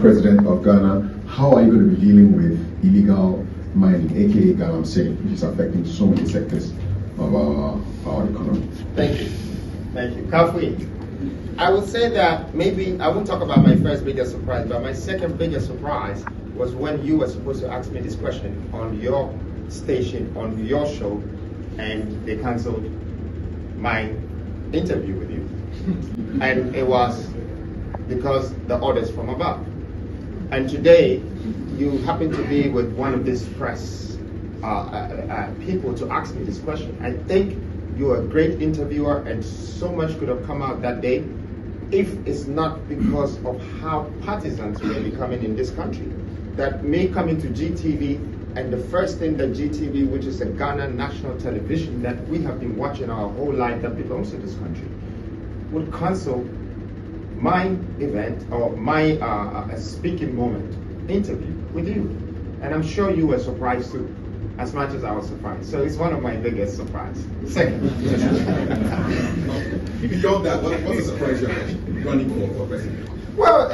President of Ghana, how are you going to be dealing with illegal mining, aka Galamsey, which is affecting so many sectors of our economy? Thank you. Thank you. Kafui, I would say that maybe I won't talk about my first biggest surprise, but my second biggest surprise was when you were supposed to ask me this question on your station, on your show, and they canceled my interview with you. And it was because the orders from above. And today, you happen to be with one of these press people to ask me this question. I think you're a great interviewer, and so much could have come out that day if it's not because of how partisans we're becoming in this country. That may come into GTV, and the first thing that GTV, which is a Ghana national television that we have been watching our whole life that belongs to this country, would cancel my event or my speaking moment interview with you. And I'm sure you were surprised too, as much as I was surprised. So it's one of my biggest surprises. Second. Beyond that, what's the surprise you're running for president? Well,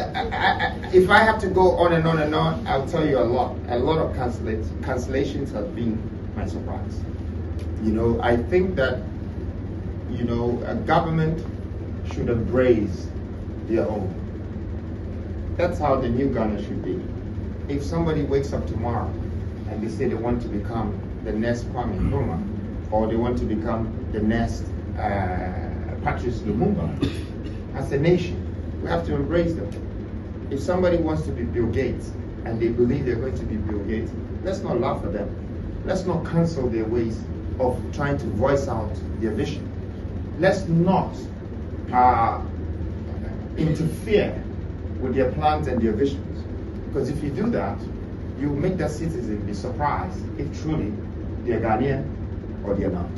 if I have to go on and on and on, I'll tell you a lot. A lot of cancellations have been my surprise. I think that, a government should embrace their own. That's how the new Ghana should be. If somebody wakes up tomorrow and they say they want to become the next Kwame Nkrumah, or they want to become the next Patrice Lumumba, as a nation, we have to embrace them. If somebody wants to be Bill Gates and they believe they're going to be Bill Gates, let's not laugh at them. Let's not cancel their ways of trying to voice out their vision. Let's not interfere with their plans and their visions. Because if you do that, you make the citizen be surprised if truly they're Ghanaian or they're not.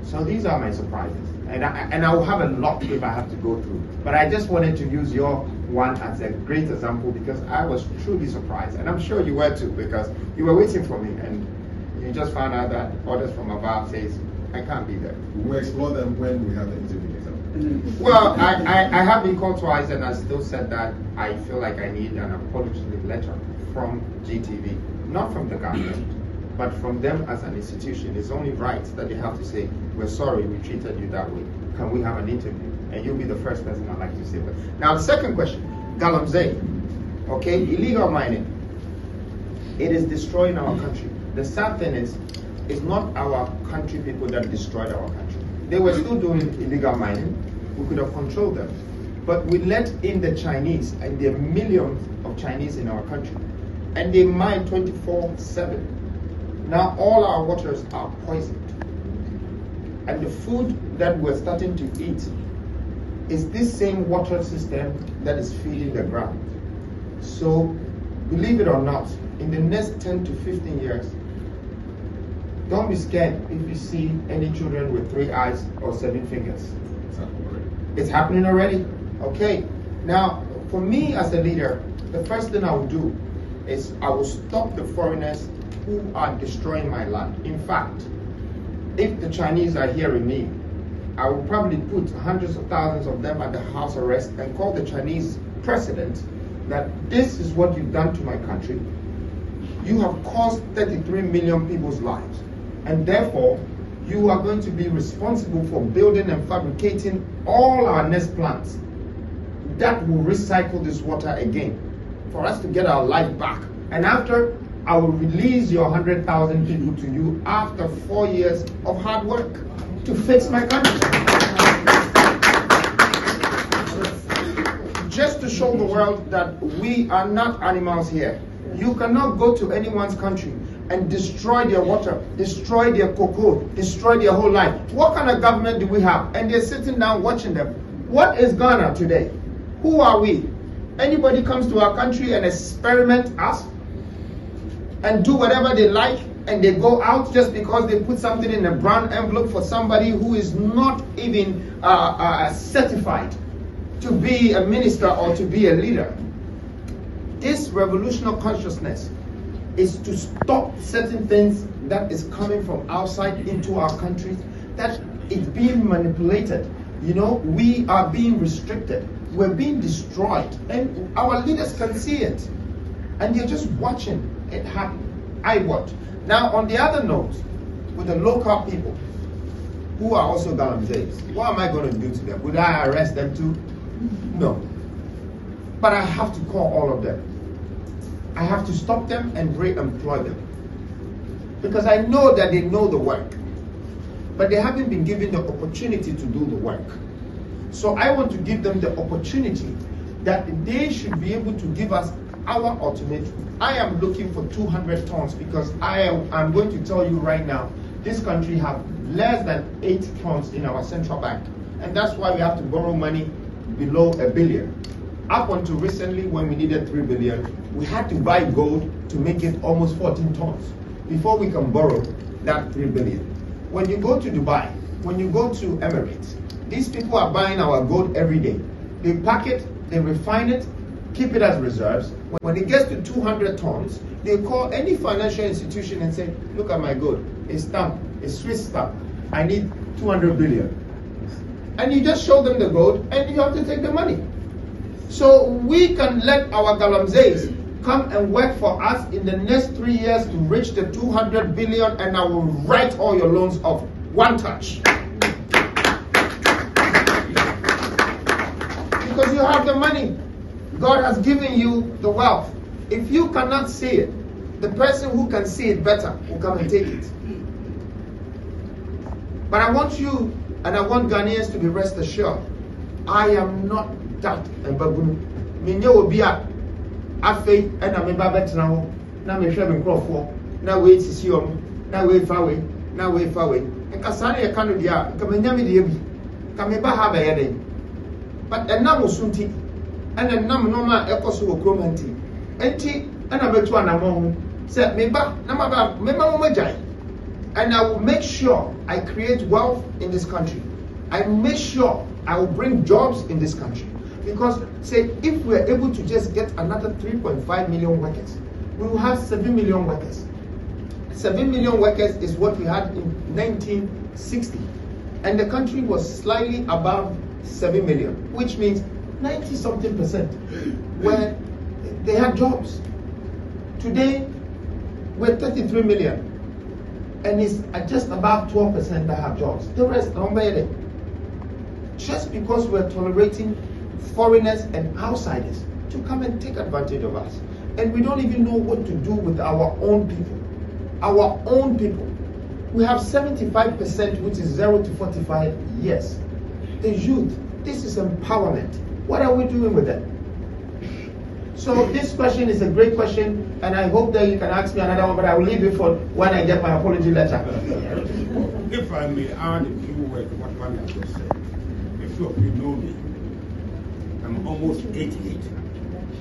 So these are my surprises. And I will have a lot if I have to go through. But I just wanted to use your one as a great example because I was truly surprised. And I'm sure you were too, because you were waiting for me and you just found out that orders from above says, I can't be there. We'll explore them when we have the interview later. Well, I have been called twice and I still said that I feel like I need an apology letter from GTV, not from the government, but from them as an institution. It's only right that they have to say, we're sorry we treated you that way. Can we have an interview? And you'll be the first person I'd like to say that. Now, the second question, Galamsey, okay, illegal mining. It is destroying our country. The sad thing is, it's not our country people that destroyed our country. They were still doing illegal mining. We could have controlled them. But we let in the Chinese, and there are millions of Chinese in our country. And they mine 24/7. Now all our waters are poisoned. And the food that we're starting to eat is this same water system that is feeding the ground. So, believe it or not, in the next 10 to 15 years, don't be scared if you see any children with 3 eyes or 7 fingers. It's happening already. Okay. Now, for me as a leader, the first thing I will do is I will stop the foreigners who are destroying my land. In fact, if the Chinese are hearing me, I will probably put hundreds of thousands of them at the house arrest and call the Chinese president that this is what you've done to my country. You have caused 33 million people's lives. And therefore, you are going to be responsible for building and fabricating all our nest plants that will recycle this water again for us to get our life back. And after, I will release your 100,000 people to you after 4 years of hard work to fix my country. Just to show the world that we are not animals here. You cannot go to anyone's country and destroy their water, destroy their cocoa, destroy their whole life. What kind of government do we have? And they're sitting down watching them. What is Ghana today? Who are we? Anybody comes to our country and experiment us and do whatever they like and they go out just because they put something in a brown envelope for somebody who is not even certified to be a minister or to be a leader. This revolutionary consciousness is to stop certain things that is coming from outside into our countries, that is being manipulated. We are being restricted. we're being destroyed, and our leaders can see it, and they're just watching it happen. I watch. Now, on the other note, with the local people who are also Galamseys, what am I going to do to them? Would I arrest them too? No. But I have to call all of them. I have to stop them and re-employ them. Because I know that they know the work, but they haven't been given the opportunity to do the work. So I want to give them the opportunity that they should be able to give us our ultimatum. I am looking for 200 tons because I'm going to tell you right now, this country have less than 8 tons in our central bank. And that's why we have to borrow money below $1 billion. Up until recently, when we needed 3 billion, we had to buy gold to make it almost 14 tons before we can borrow that 3 billion. When you go to Dubai, when you go to Emirates, these people are buying our gold every day. They pack it, they refine it, keep it as reserves. When it gets to 200 tons, they call any financial institution and say, look at my gold, it's stamped, it's Swiss stamp. I need 200 billion. And you just show them the gold and you have to take the money. So we can let our Galamseys come and work for us in the next 3 years to reach the 200 billion, and I will write all your loans off one touch. Because you have the money. God has given you the wealth. If you cannot see it, the person who can see it better will come and take it. But I want you, and I want Ghanaians to be rest assured, I am not that Mbabunu. Minye obia afe na me ba betena ho na me hwe me nkrofo na we sisi om na we fa we na we fa we nka sane ye kanu dia nka manya me dia bi ka me ba ha ba ye den but enam osunti ana nam no ma ekoso wo kromanti enti ana betu anamo ho se me ba na ma ba me ma mo majai. And I will make sure I create wealth in this country. I make sure I will bring jobs in this country. Because, say, if we're able to just get another 3.5 million workers, we will have 7 million workers. 7 million workers is what we had in 1960. And the country was slightly above 7 million, which means 90-something% where they had jobs. Today, we're 33 million. And it's just about 12% that have jobs. The rest don't pay it. Just because we're tolerating foreigners and outsiders to come and take advantage of us. And we don't even know what to do with our own people. Our own people. We have 75%, which is 0 to 45 years. The youth, this is empowerment. What are we doing with them? So this question is a great question, and I hope that you can ask me another one, but I will leave it for when I get my apology letter. If I may add a few words to what Kwame has just said. A few of you know me. I'm almost 88.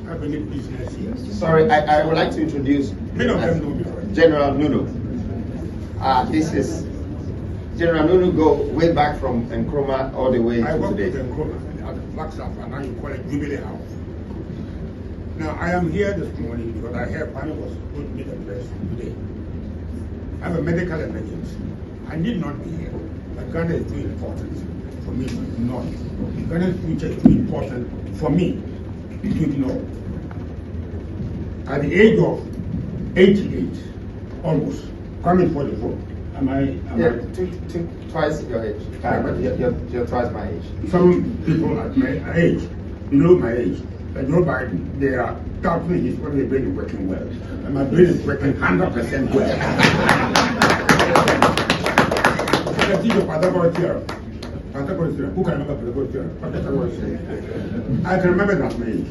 I have been in business here. Sorry, I would like to introduce Many of them know me already. General Nunu. This is General Nunu, go way back from Nkrumah all the way I to worked today. with Nkrumah at the Flagstaff, and now you call it Jubilee House. Now, I am here this morning because I heard Kwame was going to meet the press today. I have a medical emergency. I need not be here, but Ghana is too important for me to ignore. Ghana's future is too important for me to ignore. At the age of 88, almost, Kwame 44. Twice your age. You're twice my age. Some people at my age, below my age, but Joe Biden, they are doubting his what their brain is working well. And my brain is working 100% well. Who can remember I can remember that my age.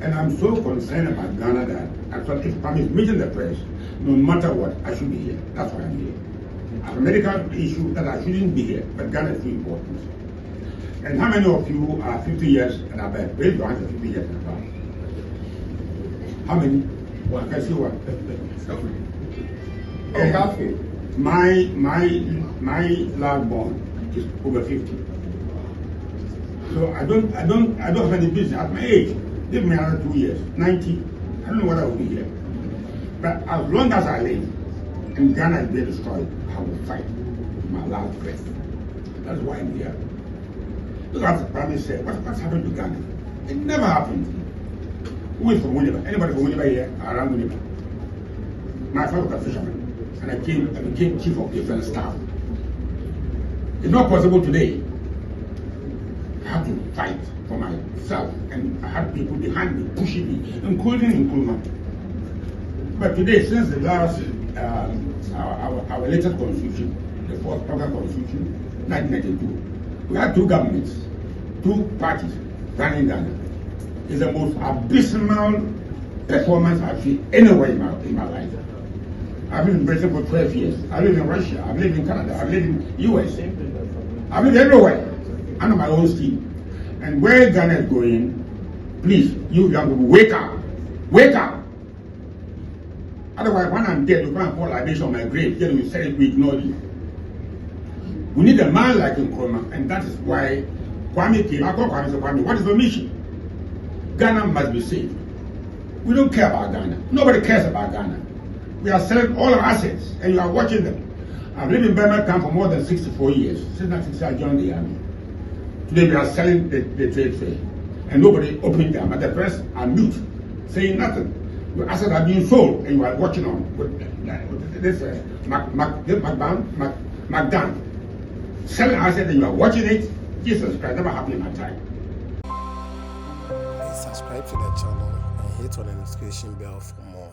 And I'm so concerned about Ghana that I thought if Kwame is meeting the press, no matter what, I should be here. That's why I'm here. I have a medical issue that I shouldn't be here, but Ghana is too important. And how many of you are 50 years and above? Raise your hands 50 years and above. How many? One. Can I see one? My last born is over 50. So I don't have any business at my age. Give me another 2 years, 90. I don't know what I will be here. But as long as I live and Ghana is being destroyed, I will fight my last breath. That's why I'm here. Look at what Kwame said. What's happened to Ghana? It never happened. Who is from Winneba? Anybody from Winneba here? Around Winneba. My father was a fisherman, and I became chief of defense staff. It's not possible today. I have to fight for myself, and I had people behind me pushing me, including Nkrumah. But today, since the last our latest constitution, the fourth program constitution, 1992, we had two governments, two parties running Ghana. It's the most abysmal performance I've seen anywhere in my life. I've been in Britain for 12 years. I live in Russia. I've lived in Canada. I've lived in US. I've lived everywhere under my own steam. And where Ghana is going, please, you young people, wake up. Wake up. Otherwise, when I'm dead, you can't pour libation on my grave. Then you say we ignore you. We need a man like Nkrumah, and that is why Kwame came. I call Kwame, so Kwame, what is the mission? Ghana must be saved. We don't care about Ghana. Nobody cares about Ghana. We are selling all our assets, and you are watching them. I've lived in Birmingham for more than 64 years, since 1960 I joined the army. Today we are selling the trade fair, and nobody opened them. But the press are mute, saying nothing. Your assets are being sold, and you are watching on with this McDan selling assets, and you are watching it. Jesus Christ, never happened in my time. Please subscribe to the channel and hit on the notification bell for more.